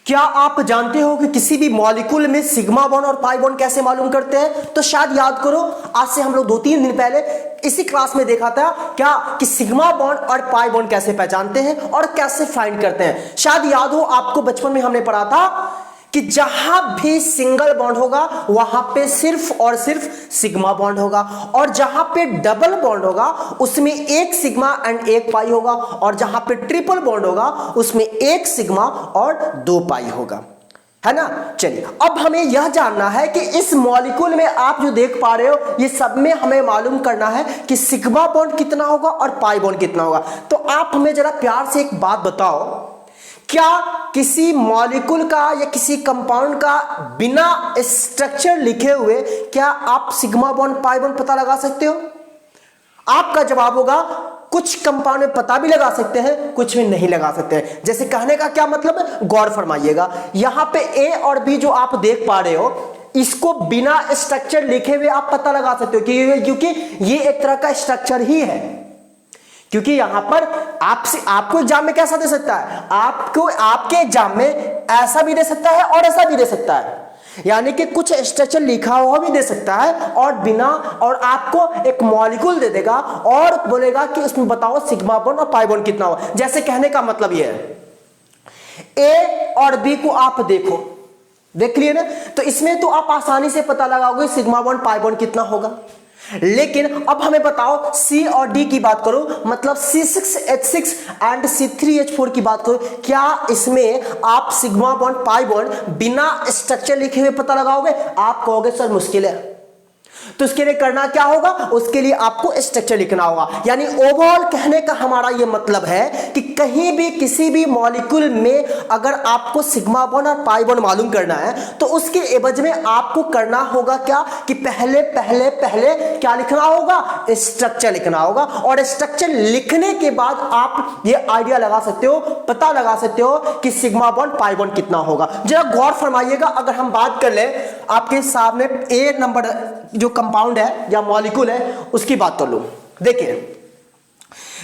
क्या आप जानते हो कि किसी भी मॉलिक्यूल में सिग्मा बॉन्ड और पाई बॉन्ड कैसे मालूम करते हैं? तो शायद याद करो, आज से हम लोग 2-3 दिन पहले इसी क्लास में देखा था क्या कि सिग्मा बॉन्ड और पाई बॉन्ड कैसे पहचानते हैं और कैसे फाइंड करते हैं। शायद याद हो आपको, बचपन में हमने पढ़ा था कि जहां भी सिंगल बॉन्ड होगा वहां पे सिर्फ और सिर्फ सिग्मा बॉन्ड होगा, और जहां पे डबल बॉन्ड होगा उसमें एक सिग्मा एंड एक पाई होगा, और जहां पे ट्रिपल बॉन्ड होगा उसमें एक सिग्मा और 2 पाई होगा, है ना। चलिए, अब हमें यह जानना है कि इस मॉलिक्यूल में आप जो देख पा रहे हो ये सब में हमें मालूम करना है कि सिग्मा बॉन्ड कितना होगा और पाई बॉन्ड कितना होगा। तो आप हमें जरा प्यार से एक बात बताओ, क्या किसी मॉलिक्यूल का या किसी कंपाउंड का बिना स्ट्रक्चर लिखे हुए क्या आप सिग्मा बॉन्ड पाई बॉन्ड पता लगा सकते हो? आपका जवाब होगा कुछ कंपाउंड में पता भी लगा सकते हैं, कुछ में नहीं लगा सकते हैं। जैसे कहने का क्या मतलब है, गौर फरमाइएगा। यहां पे ए और बी जो आप देख पा रहे हो, इसको बिना स्ट्रक्चर लिखे हुए आप पता लगा सकते हो क्योंकि ये एक तरह का स्ट्रक्चर ही है। क्योंकि यहां पर आपको एग्जाम में कैसा दे सकता है, आपको आपके एग्जाम में ऐसा भी दे सकता है और ऐसा भी दे सकता है, यानी कि कुछ स्ट्रक्चर लिखा हुआ भी दे सकता है और बिना, और आपको एक मॉलिक्यूल दे देगा और बोलेगा कि उसमें बताओ सिग्मा बॉन्ड और पाई बॉन्ड कितना हो। जैसे कहने का मतलब यह है, ए और बी को आप देखो, देख लिए ना, तो इसमें तो आप आसानी से पता लगाओगे सिग्मा बॉन्ड पाई बॉन्ड कितना होगा। लेकिन अब हमें बताओ सी और डी की बात करो, मतलब C6H6 एंड C3H4 की बात करो, क्या इसमें आप सिग्मा बॉन्ड पाई बॉन्ड बिना स्ट्रक्चर लिखे हुए पता लगाओगे? आप कहोगे सर मुश्किल है। तो उसके लिए करना क्या होगा, उसके लिए आपको स्ट्रक्चर लिखना होगा। यानी ओवरऑल कहने का हमारा यह मतलब है कि कहीं भी किसी भी मॉलिक्यूल में अगर आपको सिग्मा बॉन्ड और पाई बॉन्ड मालूम करना है तो उसके एवज में आपको करना होगा क्या कि पहले पहले पहले क्या लिखना होगा, स्ट्रक्चर लिखना होगा, और स्ट्रक्चर लिखने के बाद आप ये आइडिया लगा सकते हो, पता लगा सकते हो कि सिग्मा बॉन्ड पाई बॉन्ड कितना होगा। जरा गौर फरमाइएगा, अगर हम बात कर ले आपके सामने ए नंबर जो कंपाउंड है या मॉलिक्यूल है उसकी बात कर लो। देखिए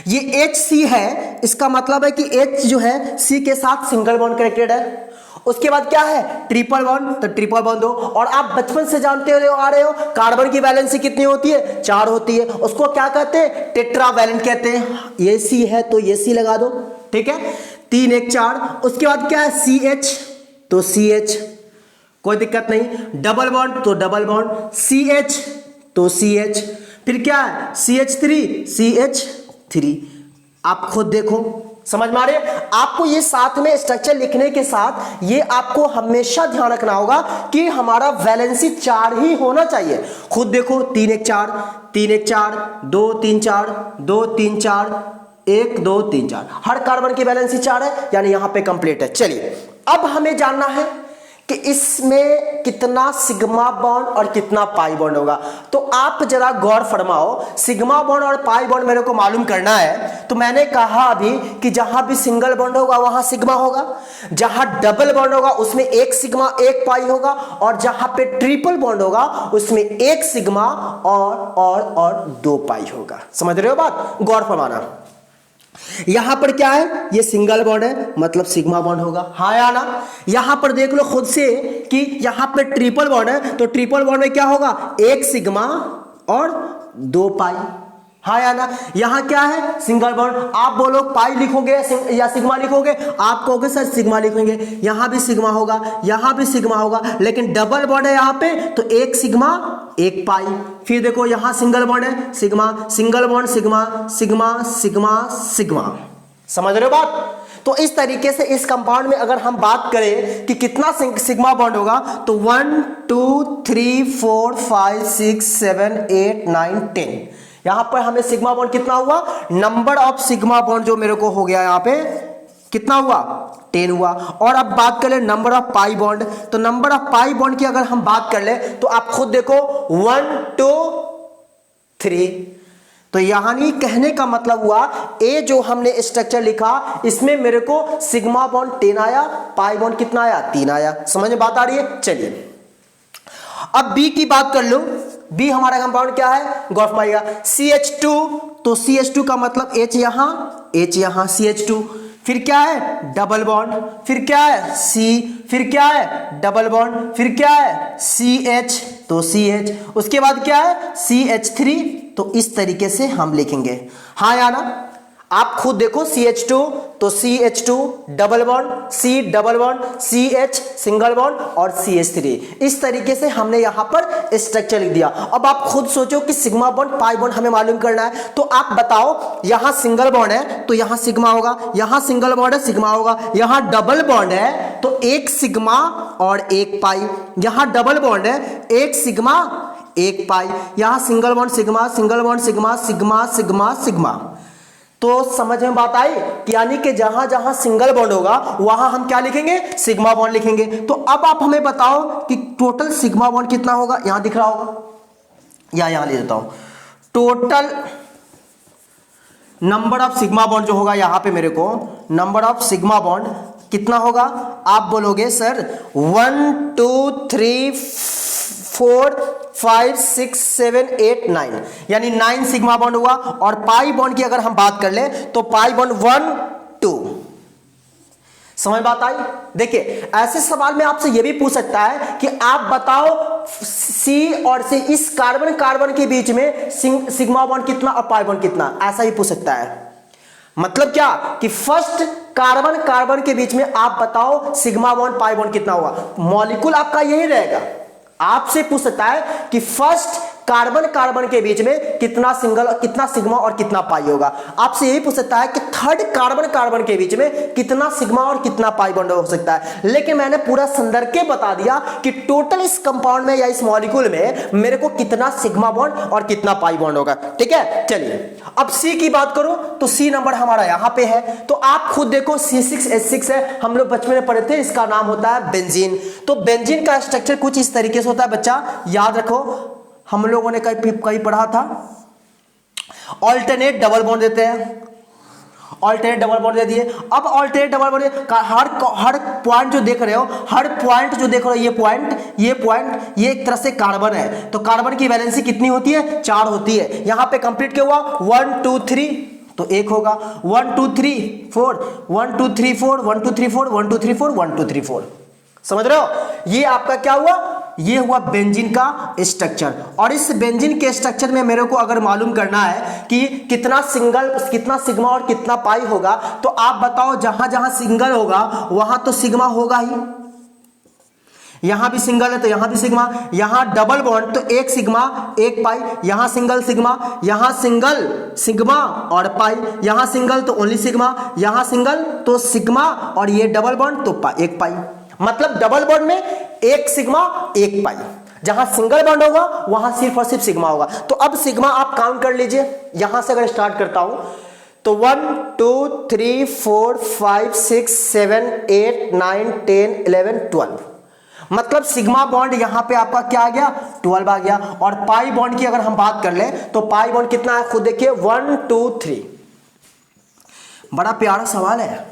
ये HC है, इसका मतलब है कि H जो है C के साथ सिंगल बॉन्ड कनेक्टेड है। उसके बाद क्या है, ट्रिपल बॉन्ड, तो ट्रिपल बॉन्ड दो। और आप बचपन से जानते आ रहे हो कार्बन की वैलेंसी कितनी होती है, 4 होती है। उसको क्या कहते हैं, टेट्रावैलेंट कहते हैं। ये C है तो ये C लगा दो, ठीक है, 3 1 4। उसके बाद क्या है, CH तो CH, कोई दिक्कत नहीं। डबल बॉन्ड तो डबल बॉन्ड, CH तो CH, फिर क्या है CH3 आप खुद देखो, समझ में आ रहे हैं? आपको ये साथ में स्ट्रक्चर लिखने के साथ ये आपको हमेशा ध्यान रखना होगा कि हमारा वैलेंसी 4 ही होना चाहिए। खुद देखो 3 1 4 3 1 4 2 3 4 2 3 4 1 2 3 4, हर कार्बन की वैलेंसी 4 है, यानी यहां पे कंप्लीट है। चलिए अब हमें जानना है कि इसमें कितना सिग्मा बॉन्ड और कितना पाई बॉन्ड होगा। तो आप जरा गौर फरमाओ, सिग्मा बॉन्ड और पाई बॉन्ड मेरे को मालूम करना है। तो मैंने कहा अभी कि जहां भी सिंगल बॉन्ड होगा वहां सिग्मा होगा, जहां डबल बॉन्ड होगा उसमें एक सिग्मा एक पाई होगा, और जहां पे ट्रिपल बॉन्ड होगा उसमें एक सिग्मा और 2 पाई होगा। समझ रहे हो बात, गौर फरमाना। यहां पर क्या है, ये सिंगल बॉन्ड है मतलब सिग्मा बॉन्ड होगा, हाँ या ना। यहां पर देख लो खुद से कि यहां पर ट्रिपल बॉन्ड है, तो ट्रिपल बॉन्ड में क्या होगा, एक सिग्मा और 2 पाई, हाँ या ना। यहां क्या है, सिंगल बॉन्ड, आप बोलो पाई लिखोगे या सिग्मा लिखोगे, आप कहोगे सर सिग्मा लिखेंगे। यहां भी सिग्मा होगा, यहां भी सिग्मा होगा, लेकिन डबल बॉन्ड है यहां पे तो एक सिग्मा एक पाई। फिर देखो यहां सिंगल बॉन्ड है, sigma single bond sigma sigma sigma sigma. समझ रहे हो बात? तो इस तरीके से इस कंपाउंड में अगर हम बात करें कि कितना सिग्मा बॉन्ड होगा तो 1 2 3 4 5 6 7 8 9 10, यहां पर हमें सिग्मा बॉन्ड कितना हुआ, नंबर ऑफ सिग्मा बॉन्ड जो मेरे को हो गया यहां पे कितना हुआ, 10 हुआ। और अब बात कर ले नंबर ऑफ पाई बॉन्ड, तो नंबर ऑफ पाई बॉन्ड की अगर हम बात कर ले तो आप खुद देखो 1 2 3, तो यहां कहने का मतलब हुआ ए जो हमने स्ट्रक्चर लिखा इसमें मेरे को सिग्मा बॉन्ड 10 आया, पाई बॉन्ड कितना आया, 3 आया। समझ में बात आ रही है? चलिए अब बी की बात कर लो। बी हमारा कंपाउंड क्या है, गौर फरमाइएगा, CH2, तो CH2 का मतलब H यहां CH2, फिर क्या है डबल बॉन्ड, फिर क्या है C, फिर क्या है डबल बॉन्ड, फिर क्या है CH, तो CH, उसके बाद क्या है CH3। तो इस तरीके से हम लिखेंगे। हाँ या ना? आप खुद देखो CH2 तो CH2 double bond, C double bond, CH single bond और CH3। इस तरीके से हमने यहां पर स्ट्रक्चर लिख दिया। अब आप खुद सोचो कि सिग्मा बॉन्ड पाई बॉन्ड हमें मालूम करना है, तो आप बताओ यहां सिंगल बॉन्ड है तो यहां सिग्मा होगा, यहां सिंगल बॉन्ड है सिग्मा होगा, यहां डबल बॉन्ड है तो एक सिग्मा और एक पाई, यहां डबल बॉन्ड है एक सिग्मा एक पाई, यहां single bond sigma, single bond sigma, sigma sigma sigma. तो समझ में बात आई कि यानी कि जहां जहां सिंगल बॉन्ड होगा वहां हम क्या लिखेंगे सिग्मा बॉन्ड लिखेंगे। तो अब आप हमें बताओ कि टोटल सिग्मा बॉन्ड कितना होगा, यहां दिख रहा होगा या यहां ले देता हूं, total number of sigma bond जो होगा यहां पे मेरे को नंबर ऑफ सिग्मा बॉन्ड कितना होगा, आप बोलोगे सर 1 2 3 4 5 6 7 8 9, यानी 9 सिग्मा बॉन्ड हुआ। और पाई बॉन्ड की अगर हम बात कर ले तो पाई बॉन्ड 1 2। समझ बात आई? देखिए ऐसे सवाल में आपसे यह भी पूछ सकता है कि आप बताओ C और C इस कार्बन कार्बन के बीच में सिग्मा बॉन्ड कितना और पाई बॉन्ड कितना, ऐसा ही पूछ सकता है। मतलब क्या कि फर्स्ट कार्बन कार्बन के बीच में आप बताओ सिग्मा बॉन्ड पाई बॉन्ड कितना होगा। मॉलिक्यूल आपका यही रहेगा, आपसे पूछ सकता है कि फर्स्ट कार्बन कार्बन के बीच में कितना सिग्मा और कितना पाई होगा। आपसे यही पूछ सकता है कि थर्ड कार्बन कार्बन के बीच में कितना सिग्मा और कितना पाई बॉन्ड हो सकता है। लेकिन मैंने पूरा संदर्भ के बता दिया कि टोटल इस कंपाउंड में या इस मॉलिक्यूल में मेरे को कितना सिग्मा बॉन्ड और कितना पाई बॉन्ड होगा। ठीक है, चलिए अब C की बात करूं तो C नंबर हमारा यहां पे है। तो आप खुद देखो C6H6 है, हम लोग बचपन में पढ़े थे, इसका नाम होता है बेंजीन। तो बेंजीन का स्ट्रक्चर कुछ इस तरीके से होता है बच्चा, याद रखो हम लोगों ने कहीं पढ़ा था। ऑल्टरनेट डबल बॉन्ड देते हैं, ऑल्टरनेट डबल बॉन्ड दे दिए। अब ऑल्टरनेट डबल बॉन्ड हर पॉइंट जो देख रहे हो, हर पॉइंट जो देख रहे हो, ये पॉइंट ये एक तरह से कार्बन है। तो कार्बन की वैलेंसी कितनी होती है 4 होती है। यहां पे कंप्लीट क्या हुआ 1 2 3 तो एक होगा 1 2 3 4 1 2 3 4 1 2 3 4 1 2 3 4 1 2 3 4। समझ रहे हो? ये आपका क्या हुआ, ये हुआ बेंजीन का स्ट्रक्चर। और इस बेंजीन के स्ट्रक्चर में मेरे को अगर मालूम करना है कि कितना सिग्मा और कितना पाई होगा, तो आप बताओ जहां जहां सिंगल होगा वहां तो सिग्मा होगा ही, यहां भी सिंगल है तो यहां भी सिग्मा, यहां डबल बॉन्ड तो एक सिग्मा एक पाई, यहां सिंगल सिग्मा, यहां सिंगल सिग्मा और पाई, यहां सिंगल तो ओनली सिग्मा, यहां सिंगल तो सिग्मा और ये डबल बॉन्ड तो एक पाई। मतलब डबल बॉन्ड में एक सिग्मा एक पाई, जहां सिंगल बॉन्ड होगा वहां सिर्फ और सिर्फ सिग्मा होगा। तो अब सिग्मा आप काउंट कर लीजिए, यहां से अगर स्टार्ट करता हूं तो 1 2 3 4 5 6 7 8 9 10 11 12। मतलब सिग्मा बॉन्ड यहां पे आपका क्या आ गया 12 आ गया। और पाई बॉन्ड की अगर हम बात कर ले तो पाई बॉन्ड कितना है खुद देखिए 1 2 3। बड़ा प्यारा सवाल है,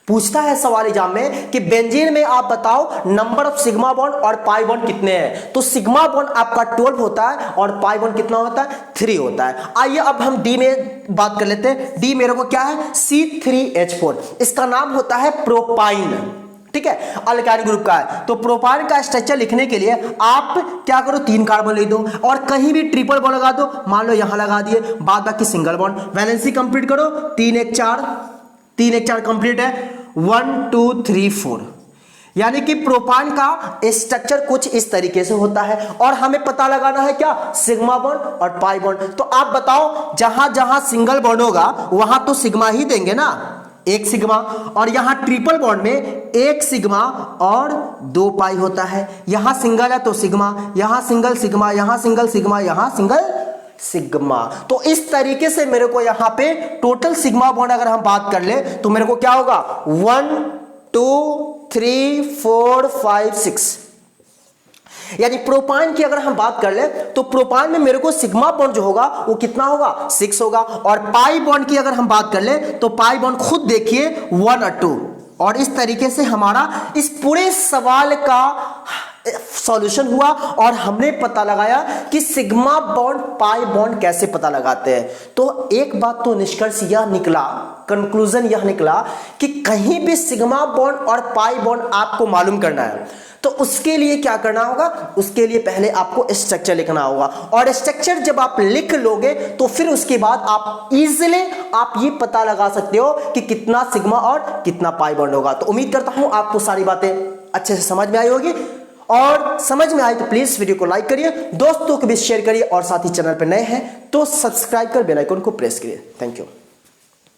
पूछता है सवाल एग्जाम में कि बेंजीन में आप बताओ नंबर ऑफ सिग्मा बॉन्ड और पाई बॉन्ड कितने हैं। तो सिग्मा बॉन्ड आपका 12 होता है और पाई बॉन्ड कितना होता है 3 होता है। आइए अब हम डी में बात कर लेते हैं। डी मेरे को क्या है C3H4, इसका नाम होता है प्रोपाइन। ठीक है, अल्काइल ग्रुप का है। तो प्रोपाइन का स्ट्रक्चर लिखने के लिए आप क्या करो 3 कार्बन लिख दो और कहीं भी ट्रिपल बॉन्ड लगा दो, मान लो यहां लगा दिए, बाद बाकी सिंगल बॉन्ड। वैलेंसी कंप्लीट करो 3 1 4 3 1 4 कंप्लीट है 1 2 3 4। यानी कि प्रोपान का स्ट्रक्चर कुछ इस तरीके से होता है। और हमें पता लगाना है क्या सिग्मा बॉन्ड और पाई बॉन्ड। तो आप बताओ जहां जहां सिंगल बॉन्ड होगा वहां तो सिग्मा ही देंगे ना, एक सिग्मा। और यहां ट्रिपल बॉन्ड में एक सिग्मा और 2 पाई होता है। यहां सिंगल है तो सिग्मा, यहां सिंगल सिग्मा, यहां सिंगल सिग्मा, यहां सिंगल सिग्मा। तो इस तरीके से मेरे को यहां पे टोटल सिग्मा बॉन्ड अगर हम बात कर ले तो मेरे को क्या होगा 1 2 3 4 5 6। यानी प्रोपाइन की अगर हम बात कर ले तो प्रोपाइन में मेरे को सिग्मा बॉन्ड जो होगा वो कितना होगा 6 होगा। और पाई बॉन्ड की अगर हम बात कर ले तो पाई बॉन्ड खुद देखिए 1 और 2। और इस तरीके से हमारा इस पूरे सवाल का सॉल्यूशन हुआ और हमने पता लगाया कि सिग्मा बॉन्ड पाई बॉन्ड कैसे पता लगाते हैं। तो एक बात तो निष्कर्ष यह निकला, कंक्लूजन यह निकला कि कहीं भी सिग्मा बॉन्ड और पाई बॉन्ड आपको मालूम करना है तो उसके लिए क्या करना होगा, उसके लिए पहले आपको स्ट्रक्चर लिखना होगा, और स्ट्रक्चर जब आप लिख लोगे तो फिर उसके बाद आप इजीली आप ये पता लगा सकते हो कि कितना सिग्मा और कितना पाई बॉन्ड होगा। तो उम्मीद करता हूं आपको सारी बातें अच्छे से समझ में आई होगी, और समझ में आई तो प्लीज वीडियो को लाइक करिए, दोस्तों को भी शेयर करिए, और साथ ही चैनल पर नए हैं तो सब्सक्राइब कर बेल आइकन को प्रेस करिए। Thank you.